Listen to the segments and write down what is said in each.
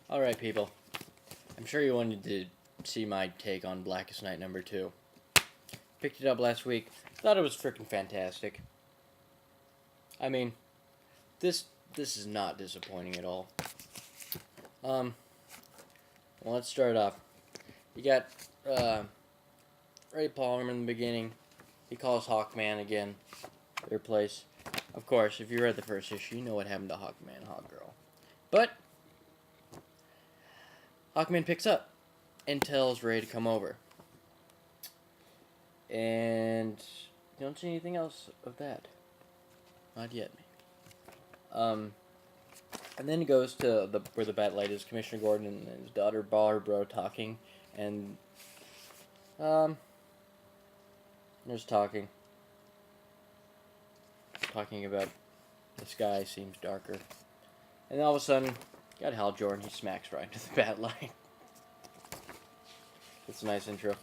Alright, people. I'm sure you wanted to see my take on Blackest Night number 2. Picked it up last week. Thought it was freaking fantastic. I mean, this is not disappointing at all. Well, let's start off. You got Ray Palmer in the beginning. He calls Hawkman again. Their place. Of course, if you read the first issue, you know what happened to Hawkman and Hawkgirl. But Hawkman picks up and tells Ray to come over. And you don't see anything else of that. Not yet, maybe. And then he goes to where the Bat Light is, Commissioner Gordon and his daughter Barbara talking, and they're just talking about the sky seems darker, and all of a sudden, you got Hal Jordan. He smacks right into the Bat Light. It's a nice intro.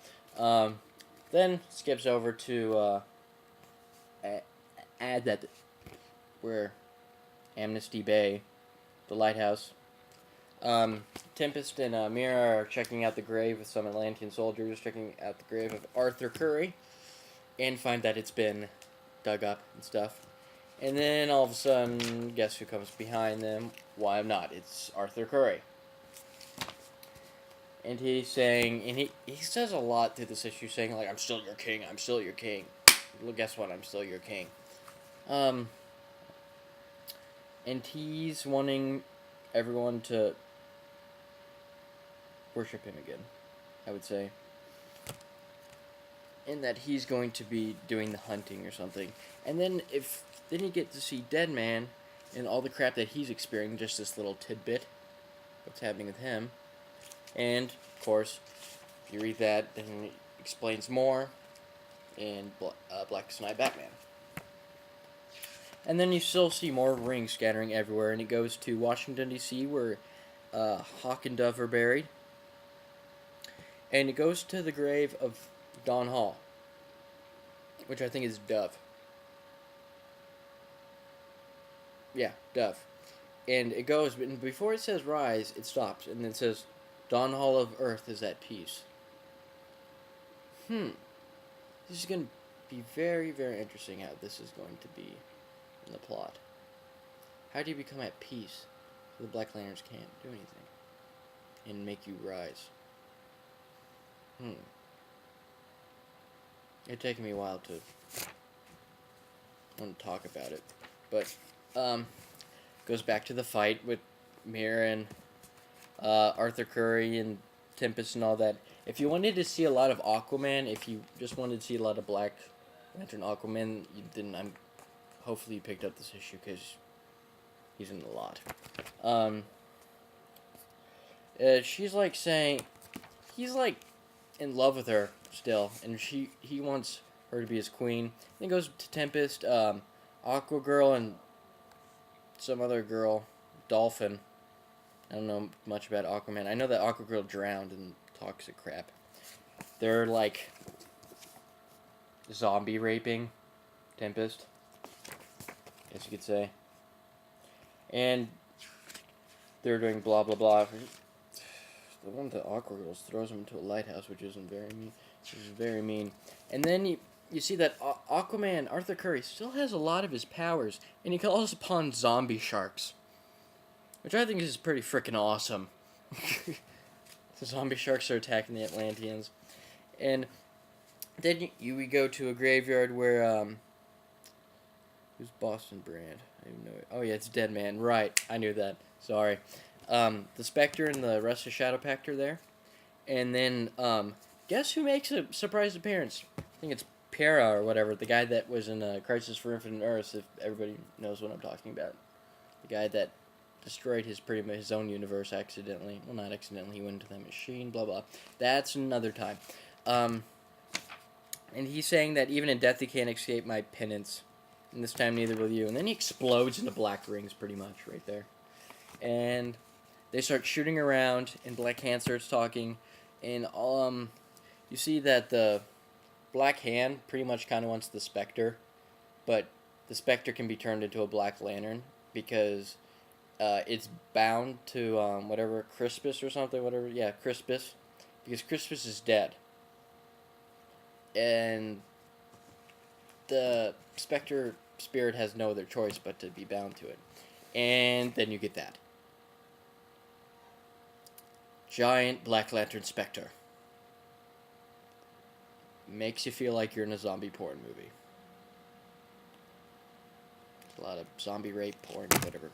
Then skips over to where Amnesty Bay, the lighthouse. Tempest and Mira are checking out the grave with some Atlantean soldiers, checking out the grave of Arthur Curry, and find that it's been dug up and stuff. And then all of a sudden, guess who comes behind them? Why not? It's Arthur Curry. And he's saying, and he says a lot through this issue, saying like, "I'm still your king. I'm still your king." Well, guess what? I'm still your king. And he's wanting everyone to worship him again, I would say. And that he's going to be doing the hunting or something. And then you get to see Dead Man and all the crap that he's experiencing, just this little tidbit, what's happening with him. And, of course, if you read that, then it explains more in Blackest Night Batman. And then you still see more rings scattering everywhere, and it goes to Washington, D.C., where Hawk and Dove are buried. And it goes to the grave of Don Hall, which I think is Dove. Yeah, Dove. And it goes, but before it says rise, it stops, and it says, Don Hall of Earth is at peace. This is going to be very, very interesting how this is going to be in the plot. How do you become at peace so the Black Lanterns can't do anything and make you rise? It'd taken me a while to want to talk about it, but goes back to the fight with Mira and Arthur Curry and Tempest and all that. If you wanted to see a lot of Aquaman, if you just wanted to see a lot of Black Lantern Aquaman, hopefully you picked up this issue because he's in a lot. She's like saying he's like in love with her still, and he wants her to be his queen. Then goes to Tempest, Aqua Girl, and some other girl, Dolphin. I don't know much about Aquaman. I know that Aqua Girl drowned in toxic crap. They're like zombie raping Tempest, guess you could say. And they're doing blah blah blah. The one that Aqua Girl throws him into a lighthouse, which isn't very mean. Which is very mean. And then you see that Aquaman, Arthur Curry, still has a lot of his powers, and he calls upon zombie sharks, which I think is pretty freaking awesome. The zombie sharks are attacking the Atlanteans. And then we go to a graveyard where, who's Boston Brand? I don't know. Oh yeah, it's Dead Man. Right, I knew that. Sorry. The Spectre and the rest of Shadow Pact are there. And then, guess who makes a surprise appearance? I think it's Pera or whatever, the guy that was in Crisis for Infinite Earths, if everybody knows what I'm talking about. The guy that destroyed his own universe accidentally. Well, not accidentally, he went into the machine, blah, blah. That's another time. And he's saying that even in death he can't escape my penance. And this time neither will you. And then he explodes into black rings, pretty much, right there. And they start shooting around, and Black Hand starts talking. And you see that the Black Hand pretty much kind of wants the Spectre. But the Spectre can be turned into a Black Lantern, because it's bound to whatever Crispus or something, whatever. Yeah, Crispus, because Crispus is dead, and the Spectre spirit has no other choice but to be bound to it, and then you get that giant Black Lantern Spectre. Makes you feel like you're in a zombie porn movie. A lot of zombie rape, porn, whatever.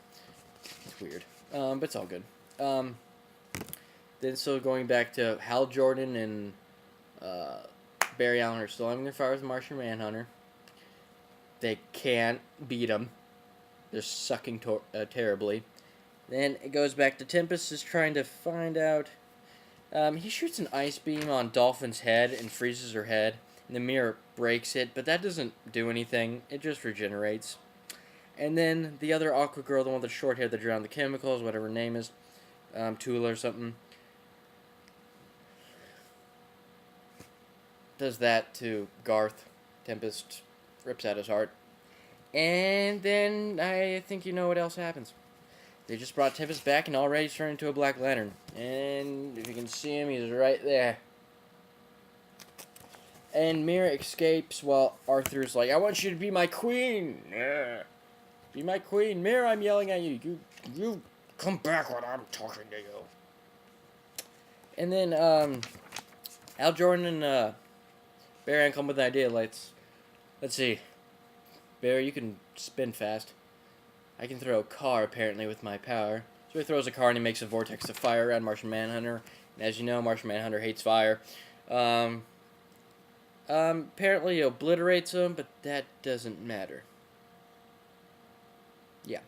It's weird. But it's all good. Then so going back to Hal Jordan and Barry Allen are still having their fire with Martian Manhunter. They can't beat him. They're sucking terribly. Then it goes back to Tempest is trying to find out. He shoots an ice beam on Dolphin's head and freezes her head. And the mirror breaks it, but that doesn't do anything. It just regenerates. And then the other Aqua Girl, the one with the short hair that drowned the chemicals, whatever her name is, Tula or something, does that to Garth. Tempest rips out his heart. And then I think you know what else happens. They just brought Tempest back and already he's turned into a Black Lantern. And if you can see him, he's right there. And Mira escapes while Arthur's like, I want you to be my queen. Be my queen. Mira, I'm yelling at you. You come back when I'm talking to you. And then Al Jordan and Barry Allen come with an idea. Let's see. Barry, you can spin fast. I can throw a car, apparently, with my power. So he throws a car and he makes a vortex of fire around Martian Manhunter. And as you know, Martian Manhunter hates fire. Apparently he obliterates him, but that doesn't matter. Yeah.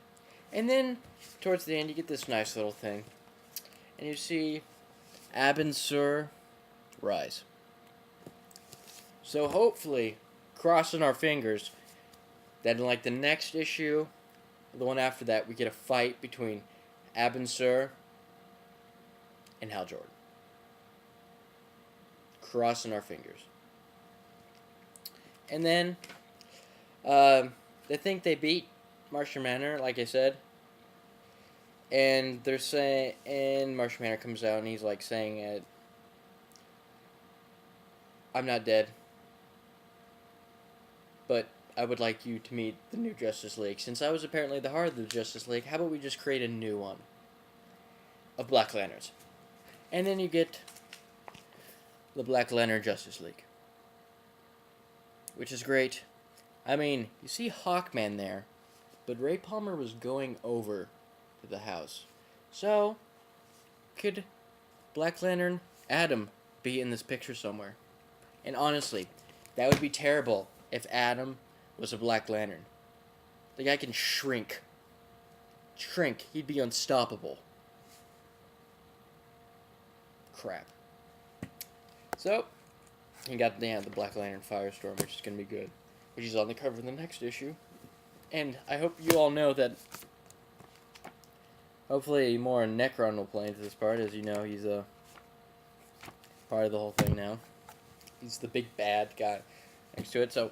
And then, towards the end, you get this nice little thing. And you see Abin Sur rise. So hopefully, crossing our fingers, that in like the next issue, the one after that, we get a fight between Abin Sur and Hal Jordan. Crossing our fingers. And then, they think they beat Martian Manhunter, like I said. And they're saying, and Martian Manhunter comes out and he's like saying, I'm not dead. But I would like you to meet the new Justice League. Since I was apparently the heart of the Justice League, how about we just create a new one of Black Lanterns? And then you get the Black Lantern Justice League. Which is great. I mean, you see Hawkman there, but Ray Palmer was going over to the house. So, could Black Lantern Adam be in this picture somewhere? And honestly, that would be terrible if Adam was a Black Lantern. The guy can shrink. He'd be unstoppable. Crap. So, you got the Black Lantern Firestorm, which is going to be good. Which is on the cover of the next issue. And I hope you all know that hopefully more Necron will play into this part. As you know, he's a part of the whole thing now. He's the big bad guy next to it. So,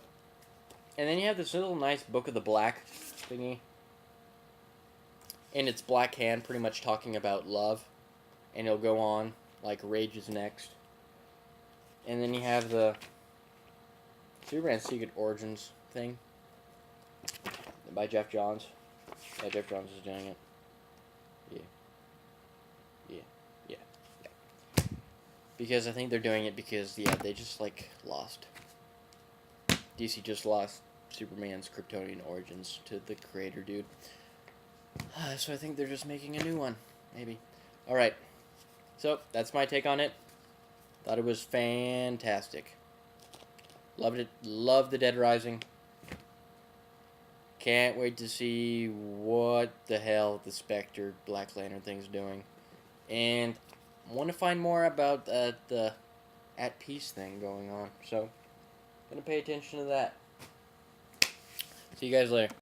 and then you have this little nice Book of the Black thingy. And it's Black Hand pretty much talking about love. And it'll go on, like Rage is next. And then you have the Superman Secret Origins thing by Jeff Johns. Yeah, Jeff Johns is doing it. Yeah. Because I think they're doing it because, they just, lost. DC just lost Superman's Kryptonian Origins to the creator dude. So I think they're just making a new one. Maybe. Alright. So, that's my take on it. Thought it was fantastic. Loved it. Loved the Dead Rising. Can't wait to see what the hell the Spectre Black Lantern thing's doing. And want to find more about the At Peace thing going on. So, gonna pay attention to that. See you guys later.